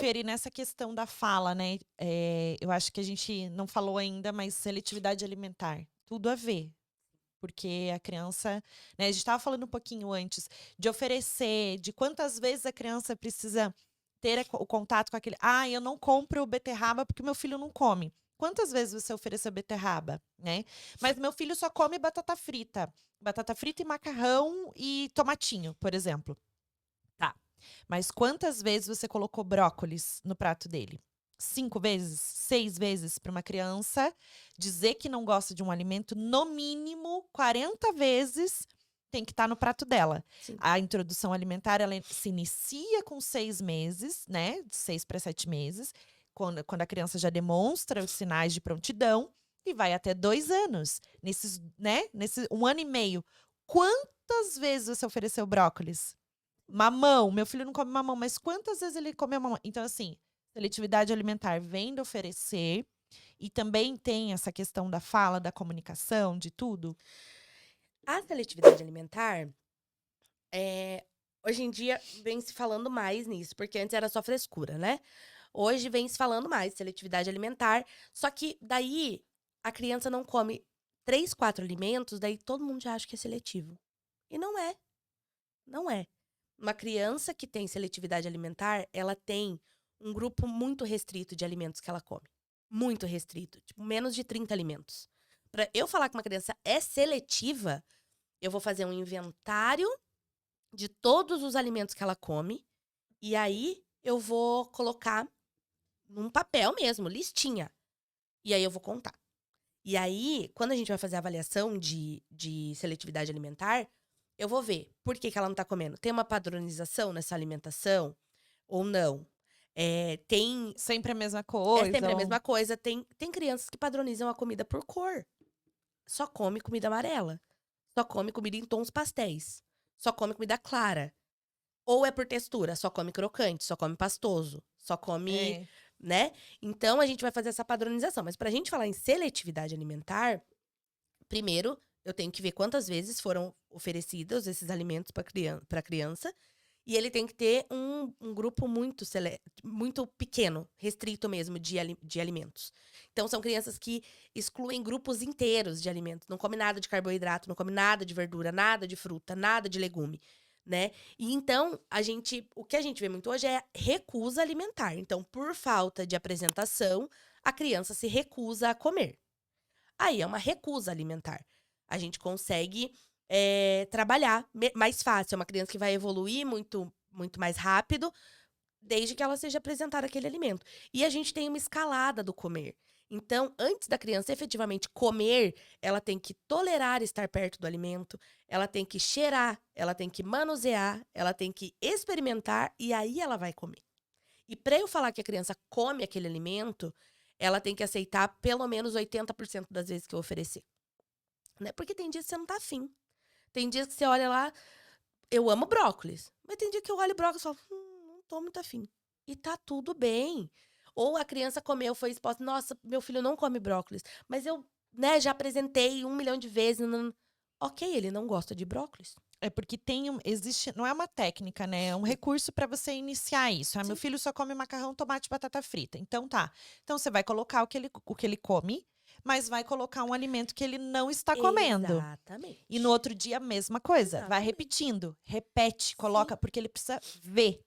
Feri, nessa questão da fala, né? Eu acho que a gente não falou ainda, mas seletividade alimentar, tudo a ver. Porque a criança, né, a gente estava falando um pouquinho antes de oferecer, de quantas vezes a criança precisa ter o contato com aquele. Ah, eu não compro beterraba porque meu filho não come. Quantas vezes você ofereceu beterraba, né? Mas meu filho só come batata frita. Batata frita e macarrão e tomatinho, por exemplo. Tá. Mas quantas vezes você colocou brócolis no prato dele? 5 vezes? 6 vezes para uma criança dizer que não gosta de um alimento, no mínimo 40 vezes tem que estar no prato dela. Sim. A introdução alimentar, ela se inicia com 6 meses, né? De 6 para 7 meses, quando a criança já demonstra os sinais de prontidão, e vai até 2 anos. Nesse 1 ano e meio. Quantas vezes você ofereceu brócolis? Mamão, meu filho não come mamão, mas quantas vezes ele come mamão? Então, assim, seletividade alimentar vem de oferecer e também tem essa questão da fala, da comunicação, de tudo. A seletividade alimentar, hoje em dia vem se falando mais nisso, porque antes era só frescura, né. Hoje vem se falando mais seletividade alimentar, só que daí a criança não come 3, 4 alimentos, daí todo mundo já acha que é seletivo. E não é, não é. Uma criança que tem seletividade alimentar, ela tem um grupo muito restrito de alimentos que ela come. Muito restrito, tipo menos de 30 alimentos. Pra eu falar que uma criança é seletiva, eu vou fazer um inventário de todos os alimentos que ela come, e aí eu vou colocar num papel mesmo, listinha. E aí eu vou contar. E aí, quando a gente vai fazer a avaliação de seletividade alimentar, eu vou ver por que que ela não tá comendo. Tem uma padronização nessa alimentação ou não? Tem Sempre a mesma é coisa. sempre a mesma coisa. Tem crianças que padronizam a comida por cor. Só come comida amarela. Só come comida em tons pastéis. Só come comida clara. Ou é por textura, só come crocante, só come pastoso, só come, É. né. Então a gente vai fazer essa padronização, mas pra gente falar em seletividade alimentar, primeiro eu tenho que ver quantas vezes foram oferecidos esses alimentos pra criança, e ele tem que ter um grupo muito pequeno, restrito mesmo de alimentos. Então são crianças que excluem grupos inteiros de alimentos, não come nada de carboidrato, não come nada de verdura, nada de fruta, nada de legume, né. E então o que a gente vê muito hoje é recusa alimentar, então por falta de apresentação, a criança se recusa a comer. Aí é uma recusa alimentar. A gente consegue, trabalhar mais fácil, é uma criança que vai evoluir muito mais rápido, desde que ela seja apresentada aquele alimento. E a gente tem uma escalada do comer. Então, antes da criança efetivamente comer, ela tem que tolerar estar perto do alimento, ela tem que cheirar, ela tem que manusear, ela tem que experimentar e aí ela vai comer. E para eu falar que a criança come aquele alimento, ela tem que aceitar pelo menos 80% das vezes que eu oferecer, né, porque tem dias que você não tá afim. Tem dias que você olha lá, eu amo brócolis, mas tem dia que eu olho brócolis e falo: não tô muito afim". E tá tudo bem. Ou a criança comeu, foi exposta: "Nossa, meu filho não come brócolis", mas eu, né, já apresentei 1 milhão de vezes, ok, ele não gosta de brócolis. É porque existe, não é uma técnica, né? É um recurso para você iniciar isso. Ah, meu Sim. filho só come macarrão, tomate e batata frita. Então tá. Então você vai colocar o que ele come, mas vai colocar um alimento que ele não está comendo. E no Exatamente. outro dia, a mesma coisa. Vai Exatamente. repetindo. Repete, Sim, coloca, porque ele precisa ver.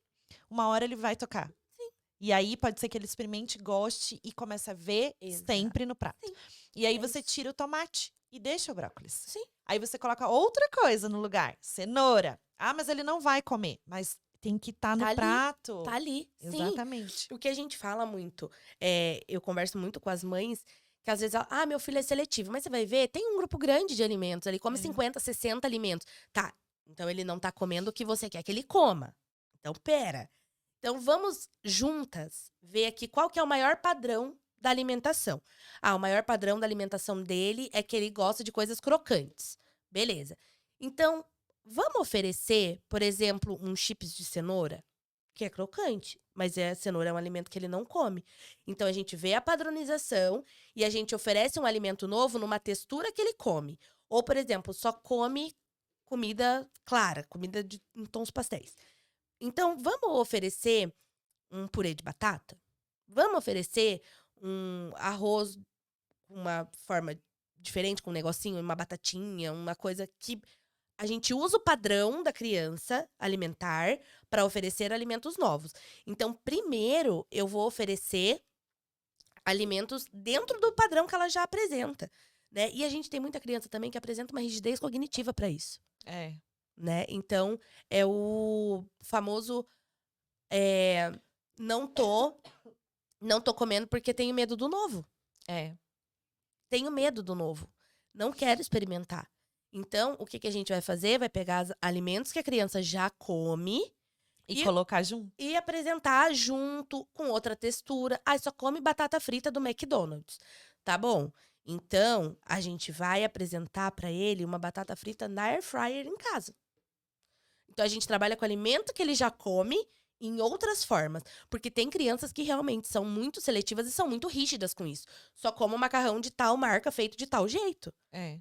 Uma hora ele vai tocar. sim. E aí pode ser que ele experimente, goste e comece a ver Exato. sempre no prato. Sim, E aí é você isso. tira o tomate e deixa o brócolis. Sim, Aí você coloca outra coisa no lugar, cenoura. Ah, mas ele não vai comer, mas tem que estar no tá ali, tá prato. ali. Sim, Exatamente. o que a gente fala muito, eu converso muito com as mães, que às vezes ela: "Ah, meu filho é seletivo", mas você vai ver, tem um grupo grande de alimentos, ele come É. 50, 60 alimentos. Tá, então ele não tá comendo o que você quer que ele coma. Então espera. Então vamos juntas ver aqui qual que é o maior padrão da alimentação. Ah, o maior padrão da alimentação dele é que ele gosta de coisas crocantes. Beleza. Então, vamos oferecer, por exemplo, um chips de cenoura, que é crocante, mas cenoura é um alimento que ele não come. Então a gente vê a padronização e a gente oferece um alimento novo numa textura que ele come. Ou, por exemplo, só come comida clara, comida em tons pastéis. Então, vamos oferecer um purê de batata? Vamos oferecer um arroz com uma forma diferente, com um negocinho, uma batatinha, uma coisa que a gente usa o padrão da criança alimentar para oferecer alimentos novos. Então, primeiro, eu vou oferecer alimentos dentro do padrão que ela já apresenta, né? E a gente tem muita criança também que apresenta uma rigidez cognitiva para isso, É. né? Então, é o famoso não tô comendo porque tenho medo do novo. É. Tenho medo do novo. Não quero experimentar. Então, o que a gente vai fazer? Vai pegar os alimentos que a criança já come E colocar junto. e apresentar junto com outra textura. Ah, só come batata frita do McDonald's. Tá bom. Então, a gente vai apresentar para ele uma batata frita na air fryer em casa. Então, a gente trabalha com alimento que ele já come em outras formas. Porque tem crianças que realmente são muito seletivas e são muito rígidas com isso. Só como macarrão de tal marca feito de tal jeito. É.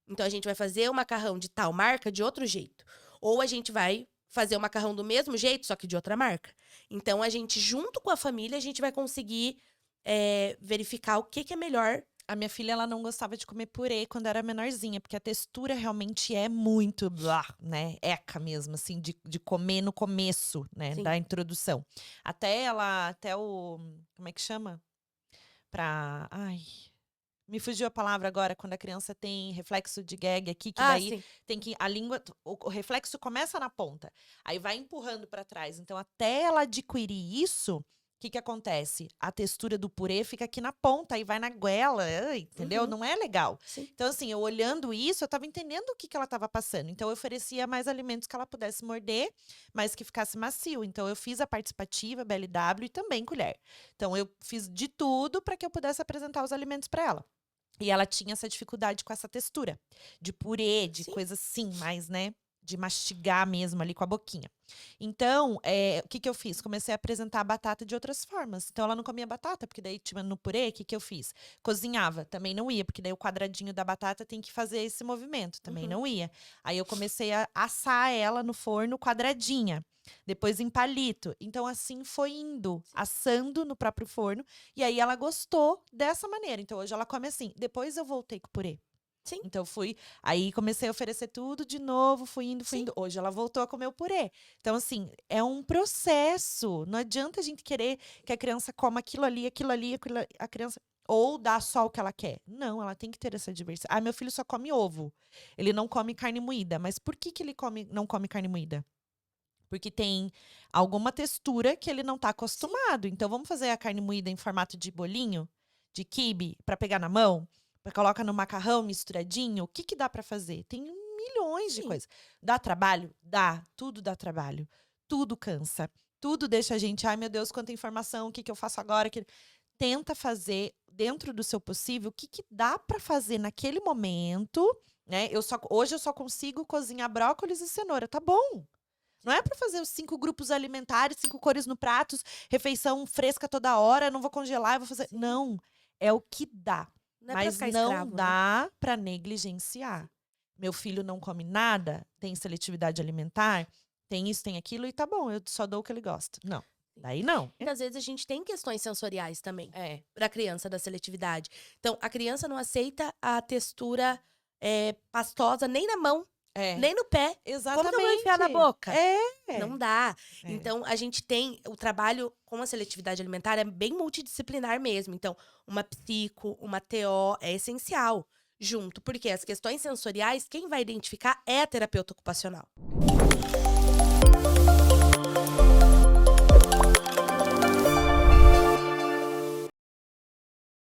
Então, a gente vai fazer o macarrão de tal marca de outro jeito. Ou a gente vai fazer o macarrão do mesmo jeito, só que de outra marca. Então, a gente, junto com a família, a gente vai conseguir verificar o que é melhor. A minha filha, ela não gostava de comer purê quando era menorzinha, porque a textura realmente é muito, blá, né? Eca mesmo, assim, de comer no começo, né? Sim. Da introdução. Até o, como é que chama? Ai, me fugiu a palavra agora, quando a criança tem reflexo de gag aqui, que daí Sim. tem que, a língua, o reflexo começa na ponta, aí vai empurrando para trás. Então, até ela adquirir isso, o que acontece? A textura do purê fica aqui na ponta, aí vai na goela, entendeu? Uhum. Não é legal. Sim. Então, assim, eu olhando isso, eu tava entendendo o que ela tava passando. Então, eu oferecia mais alimentos que ela pudesse morder, mas que ficasse macio. Então, eu fiz a participativa, BLW e também colher. Então, eu fiz de tudo para que eu pudesse apresentar os alimentos para ela. E ela tinha essa dificuldade com essa textura, de purê, de Sim. coisa assim, mais, né? De mastigar mesmo ali com a boquinha. Então, o que eu fiz? Comecei a apresentar a batata de outras formas. Então, ela não comia batata, porque daí tinha no purê, o que eu fiz? Cozinhava, também não ia, porque daí o quadradinho da batata tem que fazer esse movimento, também não ia. Aí eu comecei a assar ela no forno quadradinha, depois em palito. Então, assim foi indo, assando no próprio forno. E aí ela gostou dessa maneira. Então, hoje ela come assim. Depois eu voltei com o purê. Sim. Então, aí comecei a oferecer tudo de novo, fui indo. Hoje ela voltou a comer o purê. Então, assim, é um processo. Não adianta a gente querer que a criança coma aquilo ali, a criança... Ou dá só o que ela quer. Não, ela tem que ter essa diversidade. Ah, meu filho só come ovo. Ele não come carne moída. Mas por que ele não come carne moída? Porque tem alguma textura que ele não tá acostumado. Sim. Então, vamos fazer a carne moída em formato de bolinho? De quibe? Para pegar na mão? Coloca no macarrão misturadinho? O que dá para fazer? Tem milhões de coisas. Dá trabalho? Dá. Tudo dá trabalho. Tudo cansa. Tudo deixa a gente... Ai, meu Deus, quanta informação. O que eu faço agora? Tenta fazer, dentro do seu possível, o que dá para fazer naquele momento, né? Hoje eu só consigo cozinhar brócolis e cenoura. Tá bom. Não é para fazer os 5 grupos alimentares, 5 cores no prato, refeição fresca toda hora, não vou congelar, eu vou fazer... Sim. Não, é o que dá. Não é mas pra ficar não escravo, dá né? para negligenciar. Meu filho não come nada, tem seletividade alimentar, tem isso, tem aquilo, e tá bom, eu só dou o que ele gosta. Não, daí não. Muitas vezes a gente tem questões sensoriais também É. pra criança da seletividade. Então, a criança não aceita a textura pastosa nem na mão, nem no pé. Exatamente. Como que eu vou enfiar na boca? É. Não dá. É. Então, a gente tem... O trabalho com a seletividade alimentar é bem multidisciplinar mesmo. Então, uma psico, uma TO é essencial junto. Porque as questões sensoriais, quem vai identificar é a terapeuta ocupacional.